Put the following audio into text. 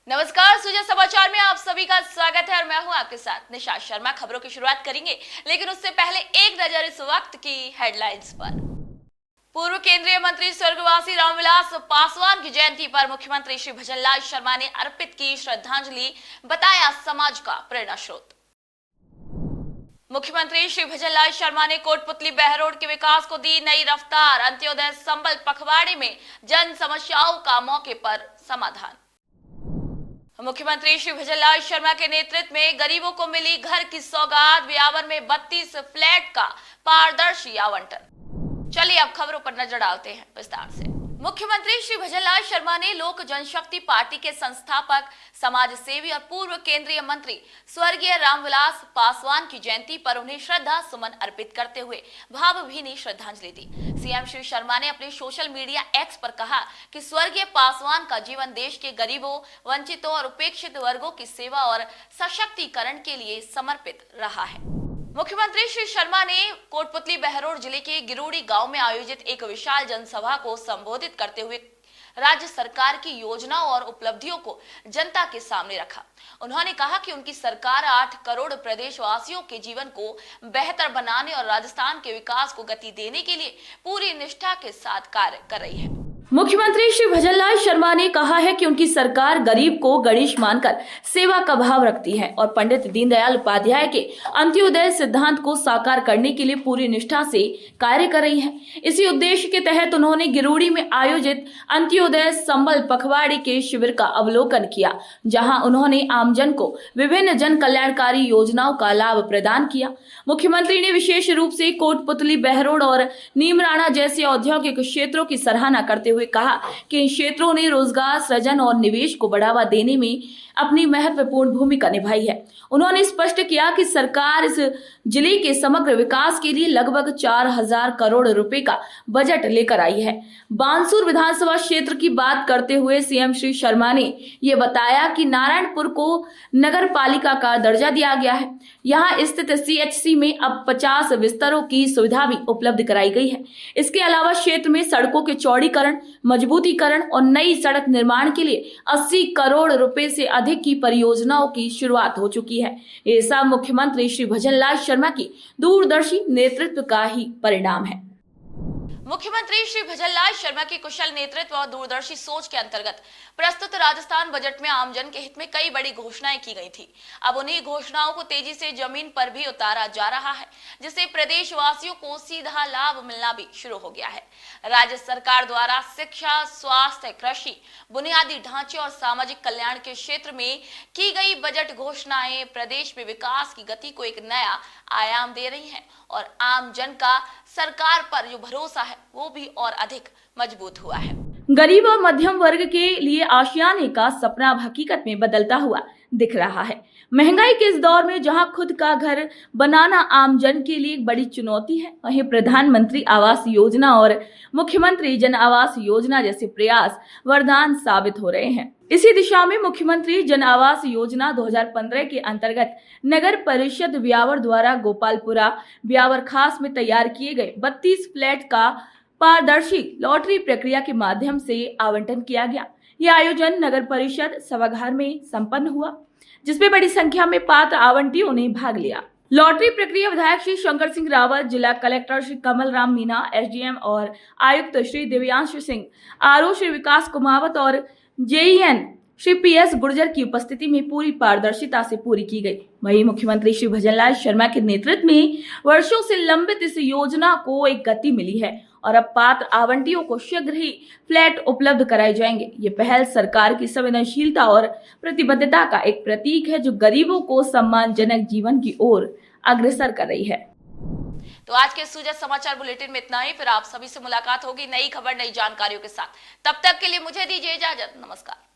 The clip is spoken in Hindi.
नमस्कार, सुजा समाचार में आप सभी का स्वागत है और मैं हूं आपके साथ निशा शर्मा। खबरों की शुरुआत करेंगे, लेकिन उससे पहले एक नजर इस वक्त की हेडलाइंस पर। पूर्व केंद्रीय मंत्री स्वर्गवासी रामविलास पासवान की जयंती पर मुख्यमंत्री श्री भजनलाल शर्मा ने अर्पित की श्रद्धांजलि, बताया समाज का प्रेरणा स्रोत। मुख्यमंत्री श्री भजनलाल शर्मा ने कोटपुतली बहरोड के विकास को दी नई रफ्तार, अंत्योदय संबल पखवाड़े में जन समस्याओं का मौके पर समाधान। मुख्यमंत्री श्री भजनलाल शर्मा के नेतृत्व में गरीबों को मिली घर की सौगात, ब्यावर में 32 फ्लैट का पारदर्शी आवंटन। चलिए अब खबरों पर नजर डालते हैं विस्तार से। मुख्यमंत्री श्री भजनलाल शर्मा ने लोक जनशक्ति पार्टी के संस्थापक, समाज सेवी और पूर्व केंद्रीय मंत्री स्वर्गीय रामविलास पासवान की जयंती पर उन्हें श्रद्धा सुमन अर्पित करते हुए भावभीनी श्रद्धांजलि दी। सीएम श्री शर्मा ने अपने सोशल मीडिया एक्स पर कहा कि स्वर्गीय पासवान का जीवन देश के गरीबों, वंचितों और उपेक्षित वर्गों की सेवा और सशक्तिकरण के लिए समर्पित रहा है। मुख्यमंत्री श्री शर्मा ने कोटपुतली बहरोड जिले के गिरोड़ी गांव में आयोजित एक विशाल जनसभा को संबोधित करते हुए राज्य सरकार की योजनाओं और उपलब्धियों को जनता के सामने रखा। उन्होंने कहा कि उनकी सरकार 8 करोड़ प्रदेशवासियों के जीवन को बेहतर बनाने और राजस्थान के विकास को गति देने के लिए पूरी निष्ठा के साथ कार्य कर रही है। मुख्यमंत्री श्री भजनलाल शर्मा ने कहा है कि उनकी सरकार गरीब को गणेश मानकर सेवा का भाव रखती है और पंडित दीनदयाल उपाध्याय के अंत्योदय सिद्धांत को साकार करने के लिए पूरी निष्ठा से कार्य कर रही है। इसी उद्देश्य के तहत उन्होंने गिरोड़ी में आयोजित अंत्योदय संबल पखवाड़े के शिविर का अवलोकन किया, जहां उन्होंने आमजन को विभिन्न जन कल्याणकारी योजनाओं का लाभ प्रदान किया। मुख्यमंत्री ने विशेष रूप से कोटपुतली बहरोड और नीमराणा जैसे औद्योगिक क्षेत्रों की सराहना करते हुए कहा कि इन क्षेत्रों ने रोजगार सृजन और निवेश को बढ़ावा देने में अपनी महत्वपूर्ण भूमिका निभाई है। उन्होंने स्पष्ट किया कि सरकार इस जिले के समग्र विकास के लिए लगभग 4000 करोड़ रुपए का बजट लेकर आई है। बानसूर विधानसभा क्षेत्र की बात करते हुए सीएम श्री शर्मा ने ये बताया कि नारायणपुर को नगर पालिका का दर्जा दिया गया है। यहाँ स्थित सीएचसी में अब 50 बिस्तरों की सुविधा भी उपलब्ध कराई गई है। इसके अलावा क्षेत्र में सड़कों के चौड़ीकरण, मजबूतीकरण और नई सड़क निर्माण के लिए 80 करोड़ रुपए से अधिक की परियोजनाओं की शुरुआत हो चुकी है। ये सब मुख्यमंत्री श्री भजनलाल शर्मा की दूरदर्शी नेतृत्व का ही परिणाम है। मुख्यमंत्री श्री भजनलाल शर्मा के कुशल नेतृत्व और दूरदर्शी सोच के अंतर्गत प्रस्तुत राजस्थान बजट में आमजन के हित में कई बड़ी घोषणाएं की गई थी। अब उन्हीं घोषणाओं को तेजी से जमीन पर भी उतारा जा रहा है, जिससे प्रदेशवासियों को सीधा लाभ मिलना भी शुरू हो गया है। राज्य सरकार द्वारा शिक्षा, स्वास्थ्य, कृषि, बुनियादी ढांचे और सामाजिक कल्याण के क्षेत्र में की गई बजट घोषणाएं प्रदेश में विकास की गति को एक नया आयाम दे रही हैं और आम जन का सरकार पर जो भरोसा है वो भी और अधिक मजबूत हुआ है। गरीब और मध्यम वर्ग के लिए आशियाने का सपना अब हकीकत में बदलता हुआ दिख रहा है। महंगाई के इस दौर में जहां खुद का घर बनाना आम जन के लिए एक बड़ी चुनौती है, वहीं प्रधानमंत्री आवास योजना और मुख्यमंत्री जन आवास योजना जैसे प्रयास वरदान साबित हो रहे हैं। इसी दिशा में मुख्यमंत्री जन आवास योजना 2015 के अंतर्गत नगर परिषद ब्यावर द्वारा गोपालपुरा ब्यावर खास में तैयार किए गए 32 फ्लैट का पारदर्शी लॉटरी प्रक्रिया के माध्यम से आवंटन किया गया। यह आयोजन नगर परिषद सभागार में संपन्न हुआ, जिसमें बड़ी संख्या में पात्र आवंटियों ने भाग लिया। लॉटरी प्रक्रिया विधायक श्री शंकर सिंह रावत, जिला कलेक्टर श्री कमल राम मीना, एसडीएम और आयुक्त श्री दिव्यांश सिंह, आरओ श्री विकास कुमावत और जेईएन श्री पीएस गुर्जर की उपस्थिति में पूरी पारदर्शिता से पूरी की गई। वहीं मुख्यमंत्री श्री भजनलाल शर्मा के नेतृत्व में वर्षों से लंबित इस योजना को एक गति मिली है और अब पात्र आवंटियों को शीघ्र ही फ्लैट उपलब्ध कराए जाएंगे। ये पहल सरकार की संवेदनशीलता और प्रतिबद्धता का एक प्रतीक है, जो गरीबों को सम्मानजनक जीवन की ओर अग्रसर कर रही है। तो आज के सुजा समाचार बुलेटिन में इतना ही। फिर आप सभी से मुलाकात होगी नई खबर, नई जानकारियों के साथ। तब तक के लिए मुझे दीजिए इजाजत। नमस्कार।